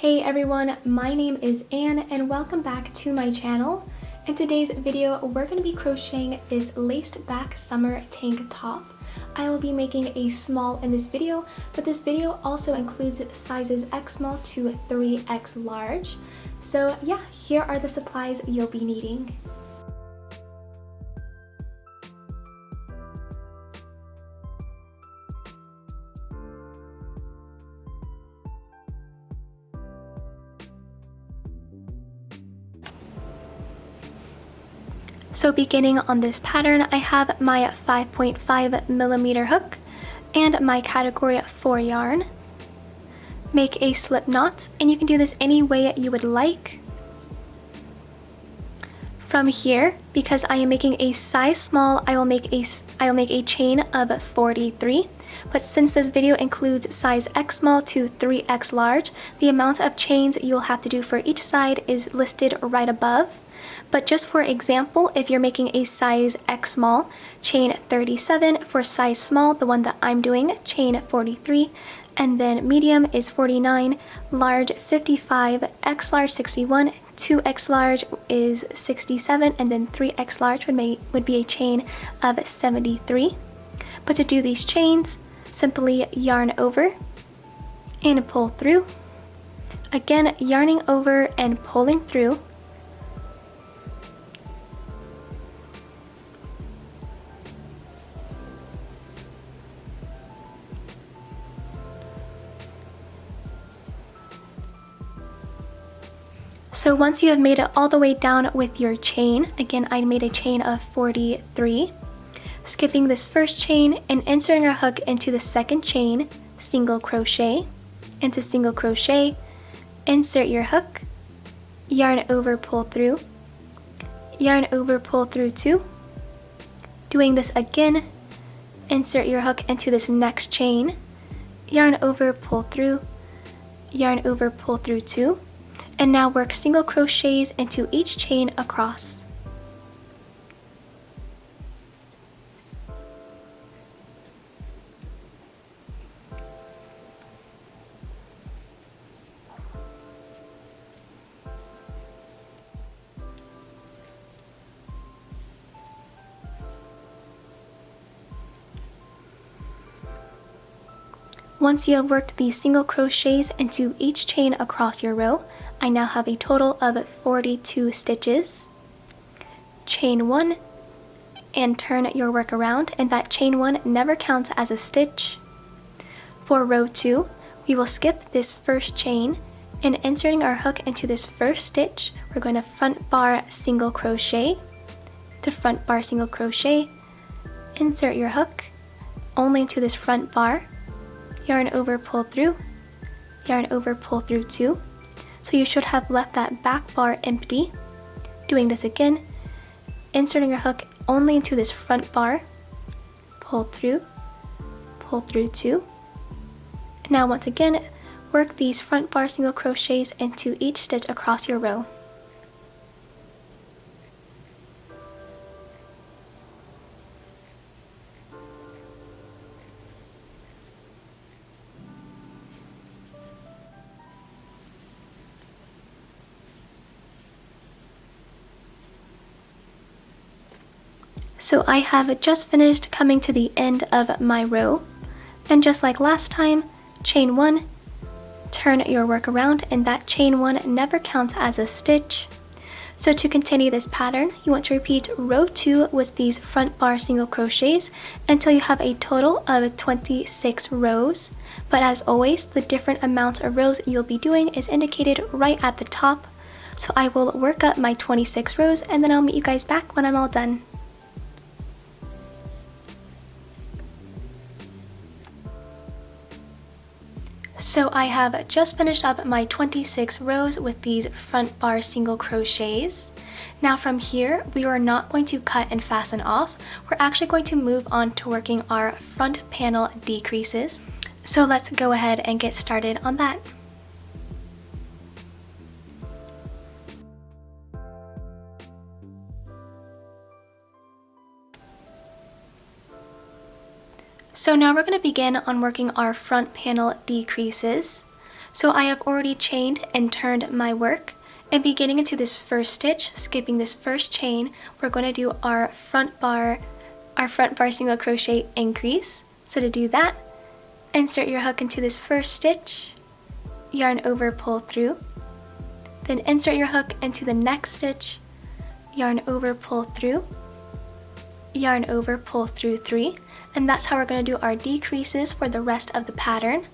Hey everyone, my name is Anne and welcome back to my channel. In today's video, we're going to be crocheting this laced back summer tank top. I will be making a small in this video, but this video also includes sizes X small to 3X large. So yeah, here are the supplies you'll be needing. So beginning on this pattern, I have my 5.5mm hook and my category 4 yarn. Make a slip knot, and you can do this any way you would like. From here, because I am making a size small, I will make a chain of 43. But since this video includes size X small to 3X large, the amount of chains you'll have to do for each side is listed right above. But just for example, if you're making a size X small, chain 37, for size small, the one that I'm doing, chain 43, and then medium is 49, large 55, X large 61, 2X large is 67, and then 3X large would be a chain of 73. But to do these chains, simply yarn over and pull through. Again, yarning over and pulling through. So once you have made it all the way down with your chain, again I made a chain of 43, skipping this first chain and inserting our hook into the second chain, single crochet, into single crochet, insert your hook, yarn over, pull through, yarn over, pull through 2, doing this again, insert your hook into this next chain, yarn over, pull through, yarn over, pull through 2, and now work single crochets into each chain across. Once you have worked these single crochets into each chain across your row, I now have a total of 42 stitches. Chain 1 and turn your work around, and that chain 1 never counts as a stitch. For row 2, we will skip this first chain, and inserting our hook into this first stitch, we're going to front bar single crochet to front bar single crochet, insert your hook only into this front bar, yarn over, pull through, yarn over, pull through 2. So you should have left that back bar empty. Doing this again, inserting your hook only into this front bar, pull through 2. Now once again, work these front bar single crochets into each stitch across your row. So I have just finished coming to the end of my row, and just like last time, chain 1, turn your work around, and that chain 1 never counts as a stitch. So to continue this pattern, you want to repeat row 2 with these front bar single crochets until you have a total of 26 rows. But as always, the different amounts of rows you'll be doing is indicated right at the top. So I will work up my 26 rows, and then I'll meet you guys back when I'm all done. So I have just finished up my 26 rows with these front bar single crochets. Now from here, we are not going to cut and fasten off. We're actually going to move on to working our front panel decreases. So let's go ahead and get started on that. So now we're going to begin on working our front panel decreases. So I have already chained and turned my work, and beginning into this first stitch, skipping this first chain, we're going to do our front bar single crochet increase. So to do that, insert your hook into this first stitch, yarn over, pull through, then insert your hook into the next stitch, yarn over, pull through, yarn over, pull through 3, and that's how we're going to do our decreases for the rest of the pattern.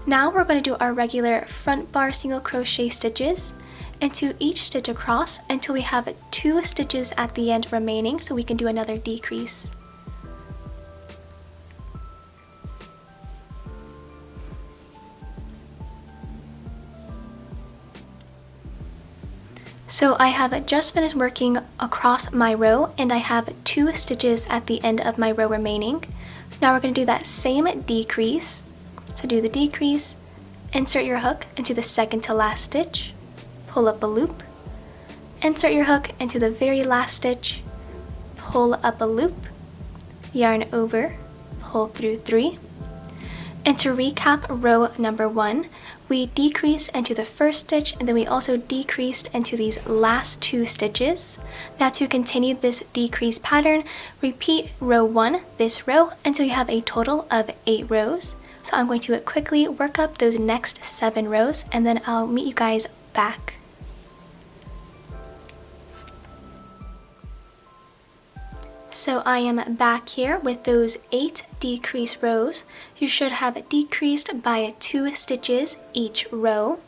Now we're going to do our regular front bar single crochet stitches into each stitch across until we have 2 stitches at the end remaining, so we can do another decrease. So I have just finished working across my row, and I have 2 stitches at the end of my row remaining. So now we're going to do that same decrease. So do the decrease, insert your hook into the second to last stitch, pull up a loop, insert your hook into the very last stitch, pull up a loop, yarn over, pull through 3. And to recap row number 1, we decreased into the first stitch, and then we also decreased into these last 2 stitches. Now to continue this decrease pattern, repeat row 1, this row, until you have a total of 8 rows. So I'm going to quickly work up those next 7 rows, and then I'll meet you guys back. So I am back here with those 8 decrease rows. You should have decreased by 2 stitches each row.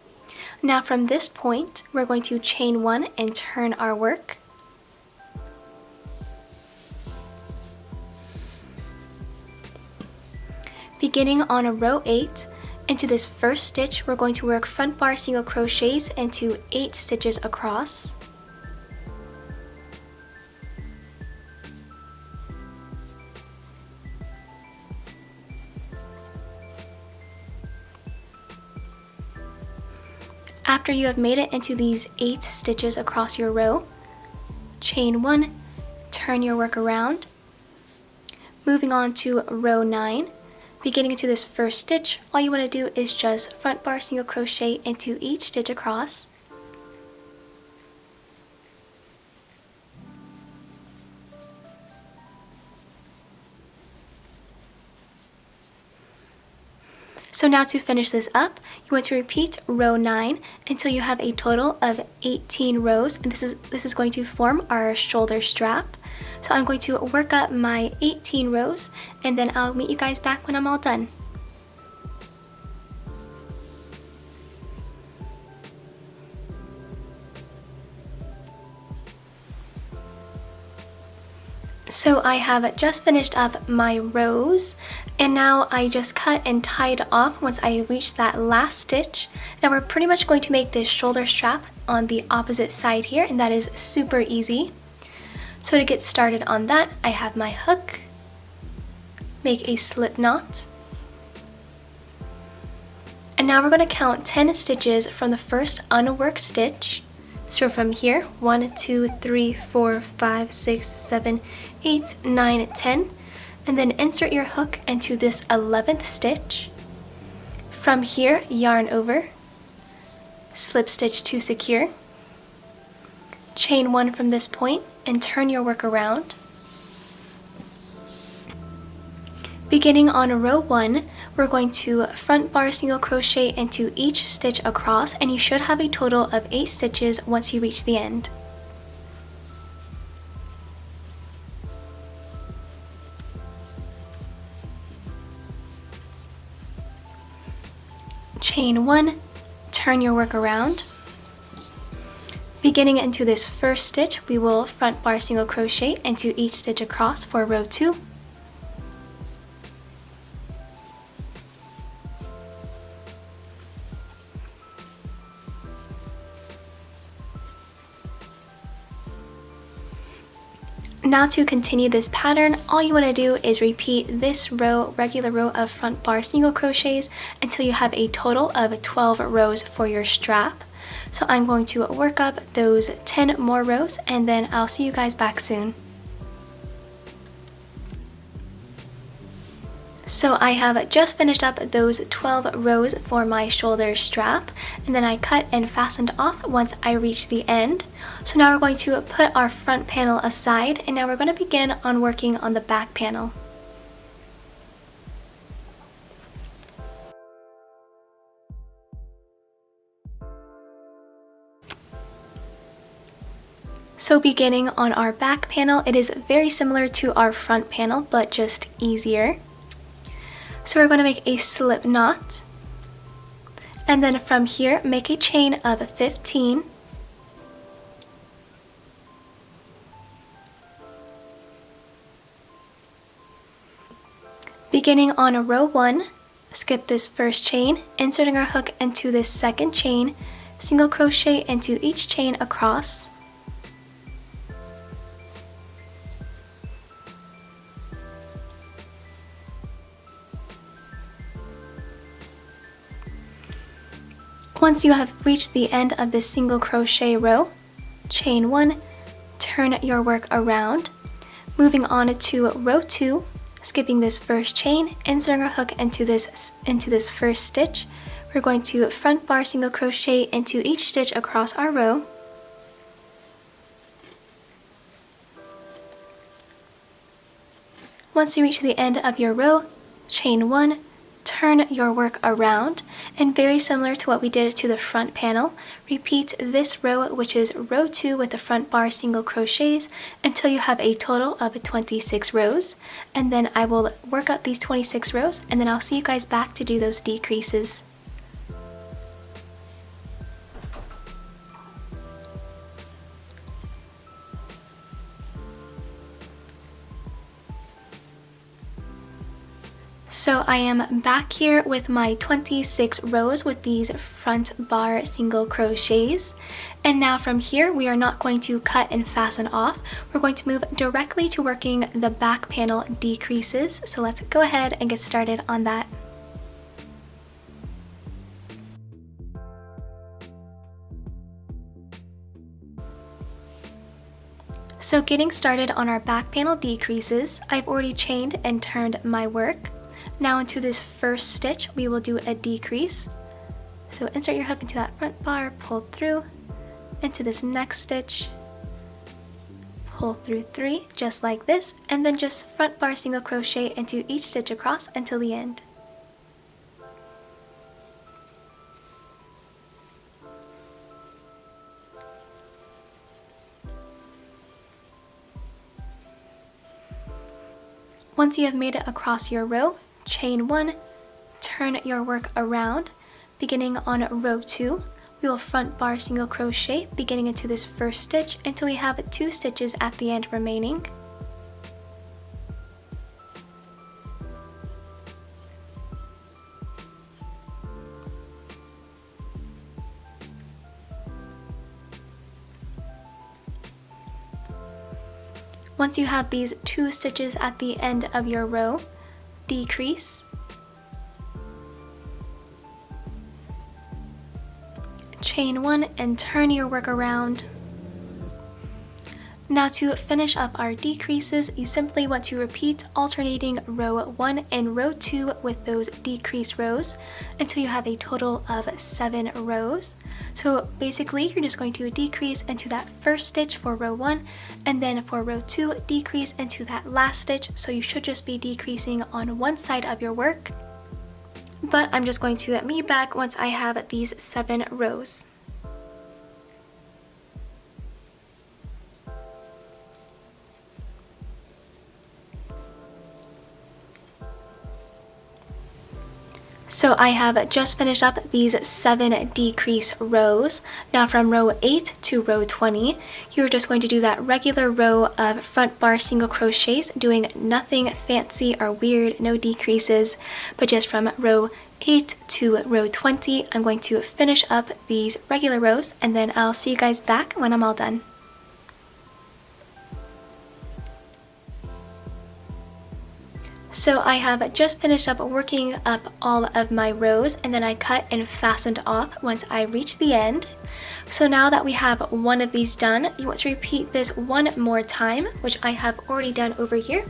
Now from this point, we're going to chain 1 and turn our work. Beginning on row 8, into this first stitch, we're going to work front bar single crochets into 8 stitches across. After you have made it into these 8 stitches across your row, chain 1, turn your work around. Moving on to row 9, beginning into this first stitch, all you want to do is just front bar single crochet into each stitch across. So now to finish this up, you want to repeat row 9 until you have a total of 18 rows, and this is going to form our shoulder strap. So I'm going to work up my 18 rows, and then I'll meet you guys back when I'm all done. So I have just finished up my rows, and now I just cut and tied off once I reached that last stitch. Now we're pretty much going to make this shoulder strap on the opposite side here, and that is super easy. So to get started on that, I have my hook, make a slip knot, and now we're going to count 10 stitches from the first unworked stitch. So from here, 1, 2, 3, 4, 5, 6, 7, 8, 9, 10, and then insert your hook into this 11th stitch. From here, yarn over, slip stitch to secure, chain 1 from this point, and turn your work around. Beginning on row 1, we're going to front bar single crochet into each stitch across, and you should have a total of 8 stitches once you reach the end. Chain 1, turn your work around. Beginning into this first stitch, we will front bar single crochet into each stitch across for row 2. Now to continue this pattern, all you want to do is repeat this row, regular row of front bar single crochets until you have a total of 12 rows for your strap. So I'm going to work up those 10 more rows, and then I'll see you guys back soon. So I have just finished up those 12 rows for my shoulder strap, and then I cut and fastened off once I reached the end. So now we're going to put our front panel aside, and now we're going to begin on working on the back panel. So beginning on our back panel, it is very similar to our front panel, but just easier. So we're going to make a slip knot, and then from here make a chain of 15. Beginning on row 1, skip this first chain, inserting our hook into this second chain, single crochet into each chain across. Once you have reached the end of this single crochet row, chain 1, turn your work around, moving on to row 2, skipping this first chain, inserting our hook into this first stitch. We're going to front bar single crochet into each stitch across our row. Once you reach the end of your row, chain 1, turn your work around, and very similar to what we did to the front panel, repeat this row, which is row 2 with the front bar single crochets, until you have a total of 26 rows, and then I will work up these 26 rows, and then I'll see you guys back to do those decreases. So I am back here with my 26 rows with these front bar single crochets, and now from here we are not going to cut and fasten off. We're going to move directly to working the back panel decreases. So let's go ahead and get started on that. So getting started on our back panel decreases, I've already chained and turned my work. Now into this first stitch, we will do a decrease. So insert your hook into that front bar, pull through, into this next stitch, pull through 3, just like this, and then just front bar single crochet into each stitch across until the end. Once you have made it across your row, chain 1, turn your work around. Beginning on row 2, we will front bar single crochet beginning into this first stitch until we have 2 stitches at the end remaining. Once you have these 2 stitches at the end of your row, decrease, chain 1 and turn your work around. Now to finish up our decreases, you simply want to repeat alternating row 1 and row 2 with those decrease rows until you have a total of 7 rows. So basically you're just going to decrease into that first stitch for row 1, and then for row 2 decrease into that last stitch. So you should just be decreasing on one side of your work, but I'm just going to meet back once I have these 7 rows. So I have just finished up these 7 decrease rows. Now from row 8 to row 20, you're just going to do that regular row of front bar single crochets, doing nothing fancy or weird, no decreases, but just from row 8 to row 20, I'm going to finish up these regular rows, and then I'll see you guys back when I'm all done. So I have just finished up working up all of my rows, and then I cut and fastened off once I reached the end. So now that we have one of these done, you want to repeat this one more time, which I have already done over here.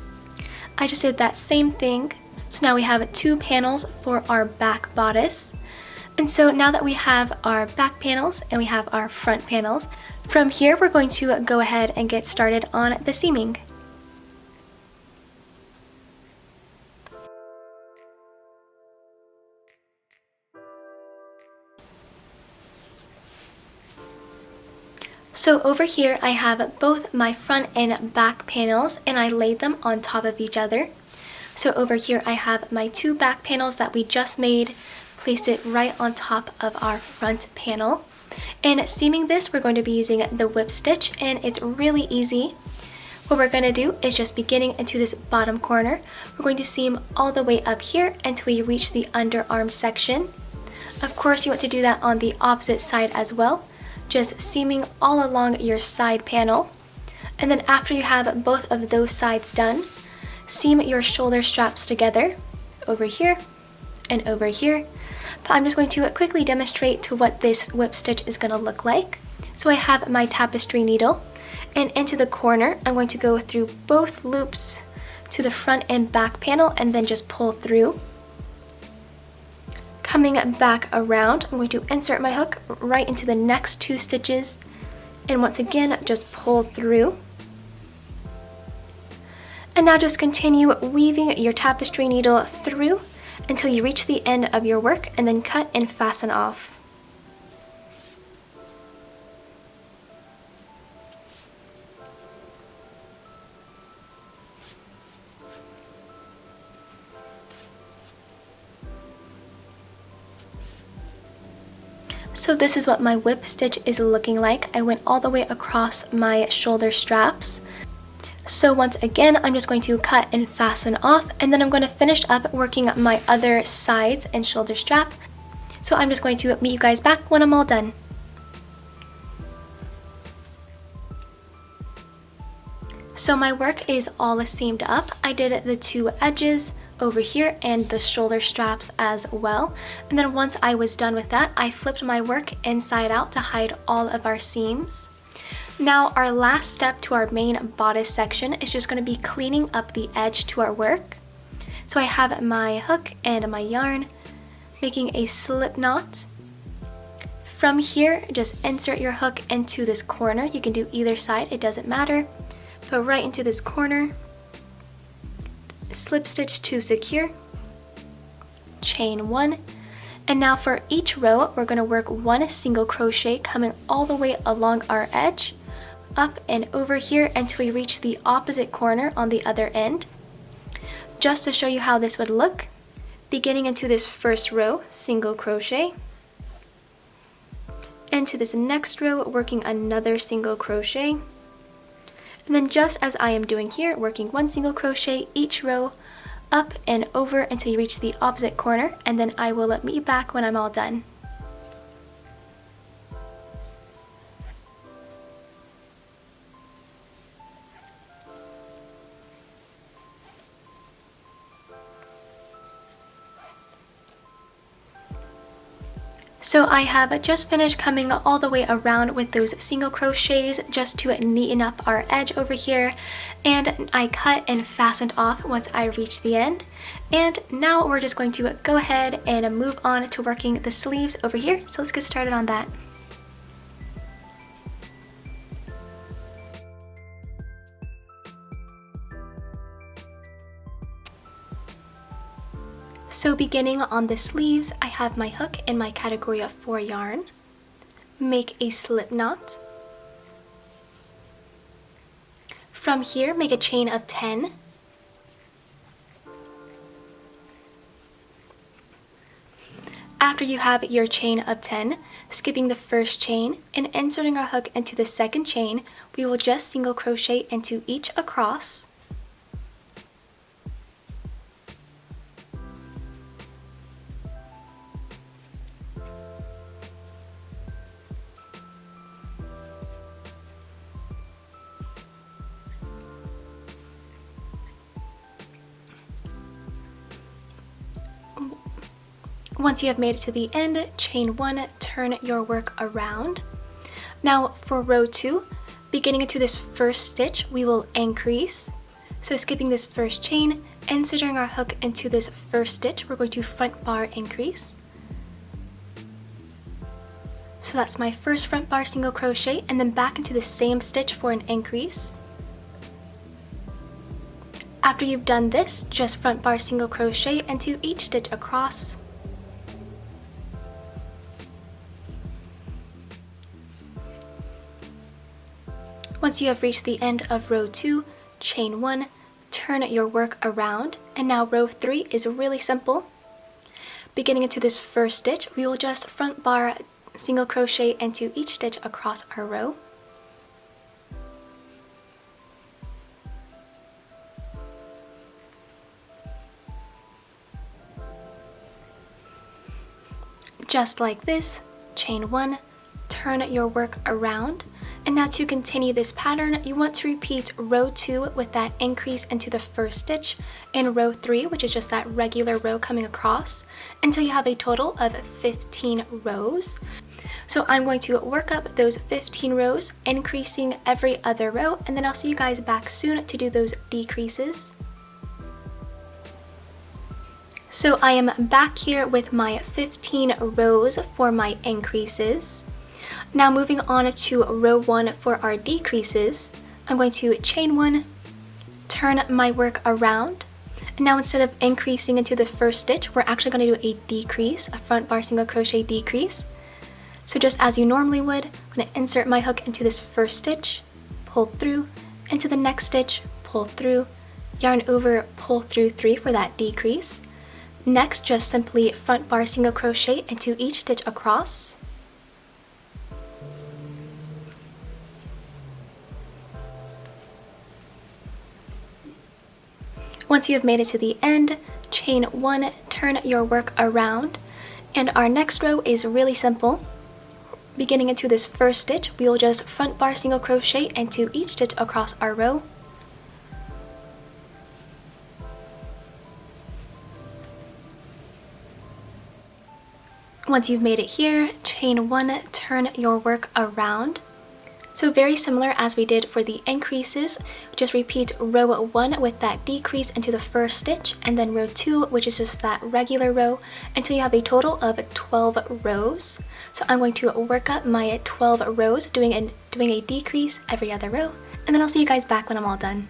I just did that same thing So now we have 2 panels for our back bodice. And so now that we have our back panels and we have our front panels, from here we're going to go ahead and get started on the seaming. So over here I have both my front and back panels and I laid them on top of each other. So over here I have my 2 back panels that we just made, placed it right on top of our front panel. And seaming this, we're going to be using the whip stitch, and it's really easy. What we're going to do is just beginning into this bottom corner, we're going to seam all the way up here until we reach the underarm section. Of course, you want to do that on the opposite side as well, just seaming all along your side panel. And then after you have both of those sides done, seam your shoulder straps together over here and over here. But I'm just going to quickly demonstrate to what this whip stitch is going to look like. So I have my tapestry needle, and into the corner I'm going to go through both loops to the front and back panel and then just pull through. Coming back around, I'm going to insert my hook right into the next 2 stitches, and once again just pull through. And now just continue weaving your tapestry needle through until you reach the end of your work, and then cut and fasten off. So this is what my whip stitch is looking like. I went all the way across my shoulder straps. So once again, I'm just going to cut and fasten off, and then I'm going to finish up working my other sides and shoulder strap. So I'm just going to meet you guys back when I'm all done. So my work is all seamed up. I did the 2 edges over here and the shoulder straps as well. And then once I was done with that, I flipped my work inside out to hide all of our seams. Now our last step to our main bodice section is just going to be cleaning up the edge to our work. So I have my hook and my yarn, making a slip knot. From here, just insert your hook into this corner. You can do either side, it doesn't matter. But right into this corner, slip stitch to secure, chain 1. And now for each row, we're going to work 1 single crochet coming all the way along our edge, up and over here until we reach the opposite corner on the other end. Just to show you how this would look, beginning into this first row, single crochet, into this next row, working another single crochet, and then just as I am doing here, working 1 single crochet each row, up and over until you reach the opposite corner, and then I will meet you back when I'm all done. So I have just finished coming all the way around with those single crochets just to neaten up our edge over here, and I cut and fastened off once I reached the end. And now we're just going to go ahead and move on to working the sleeves over here. So let's get started on that. So beginning on the sleeves, I have my hook in my category of 4 yarn. Make a slip knot. From here, make a chain of 10. After you have your chain of 10, skipping the first chain and inserting our hook into the second chain, we will just single crochet into each across. Once you have made it to the end, chain 1, turn your work around. Now for row 2, beginning into this first stitch, we will increase. So skipping this first chain inserting our hook into this first stitch, we're going to front bar increase. So that's my first front bar single crochet, and then back into the same stitch for an increase. After you've done this, just front bar single crochet into each stitch across. Once you have reached the end of row 2, chain 1, turn your work around, and now row 3 is really simple. Beginning into this first stitch, we will just front bar single crochet into each stitch across our row. Just like this, chain 1, turn your work around, and now to continue this pattern, you want to repeat row 2 with that increase into the first stitch, and row 3, which is just that regular row coming across, until you have a total of 15 rows. So I'm going to work up those 15 rows, increasing every other row, and then I'll see you guys back soon to do those decreases. So I am back here with my 15 rows for my increases. Now moving on to row 1 for our decreases, I'm going to chain 1, turn my work around, and now instead of increasing into the first stitch, we're actually going to do a decrease, a front bar single crochet decrease. So just as you normally would, I'm going to insert my hook into this first stitch, pull through, into the next stitch, pull through, yarn over, pull through 3 for that decrease. Next, just simply front bar single crochet into each stitch across. Once you have made it to the end, chain 1, turn your work around, and our next row is really simple. Beginning into this first stitch, we will just front bar single crochet into each stitch across our row. Once you've made it here, chain 1, turn your work around. So very similar as we did for the increases, just repeat row 1 with that decrease into the first stitch, and then row 2, which is just that regular row, until you have a total of 12 rows. So I'm going to work up my 12 rows, doing a decrease every other row, and then I'll see you guys back when I'm all done.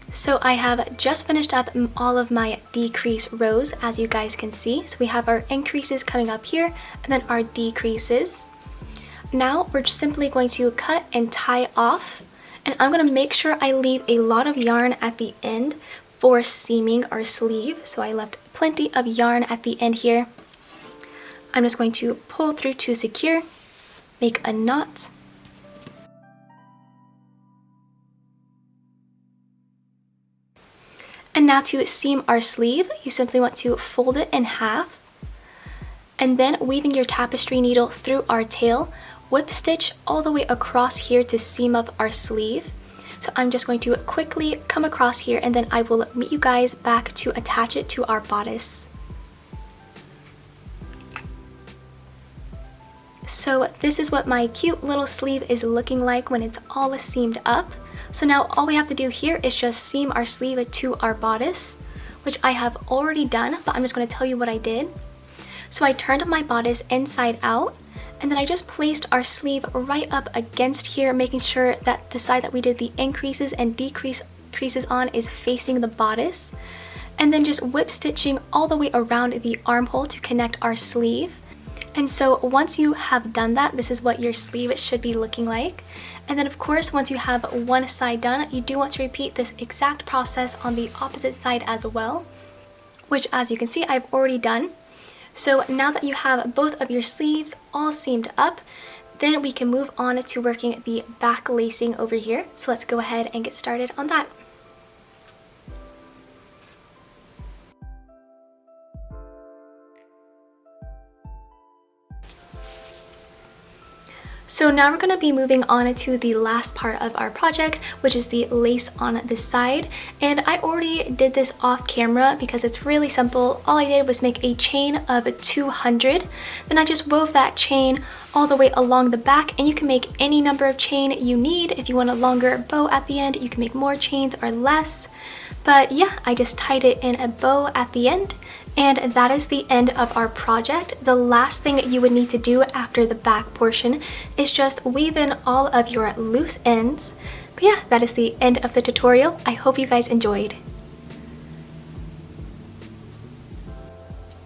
So I have just finished up all of my decrease rows, as you guys can see. So we have our increases coming up here, and then our decreases. Now we're just simply going to cut and tie off, and I'm going to make sure I leave a lot of yarn at the end for seaming our sleeve. So I left plenty of yarn at the end here. I'm just going to pull through to secure, make a knot, and now to seam our sleeve, you simply want to fold it in half, and then weaving your tapestry needle through our tail, whip stitch all the way across here to seam up our sleeve. So I'm just going to quickly come across here, and then I will meet you guys back to attach it to our bodice. So this is what my cute little sleeve is looking like when it's all seamed up. So now all we have to do here is just seam our sleeve to our bodice, which I have already done, but I'm just going to tell you what I did. So I turned my bodice inside out, and then I just placed our sleeve right up against here, making sure that the side that we did the increases and decreases on is facing the bodice, and then just whip stitching all the way around the armhole to connect our sleeve. And so once you have done that, this is what your sleeve should be looking like. And then of course, once you have one side done, you do want to repeat this exact process on the opposite side as well, which as you can see, I've already done. So now that you have both of your sleeves all seamed up, then we can move on to working the back lacing over here. So let's go ahead and get started on that. So now we're going to be moving on to the last part of our project, which is the lace on the side. And I already did this off camera because it's really simple. All I did was make a chain of 200. Then I just wove that chain all the way along the back, and you can make any number of chain you need. If you want a longer bow at the end, you can make more chains or less. But yeah, I just tied it in a bow at the end. And that is the end of our project. The last thing you would need to do after the back portion is just weave in all of your loose ends. But yeah, that is the end of the tutorial. I hope you guys enjoyed.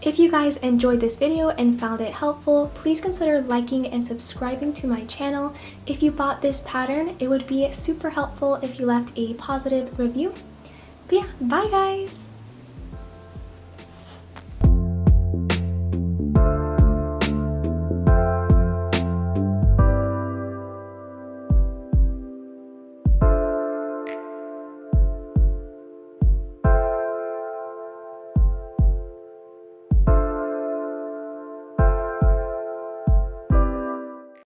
If you guys enjoyed this video and found it helpful, please consider liking and subscribing to my channel. If you bought this pattern, it would be super helpful if you left a positive review. But yeah, bye guys!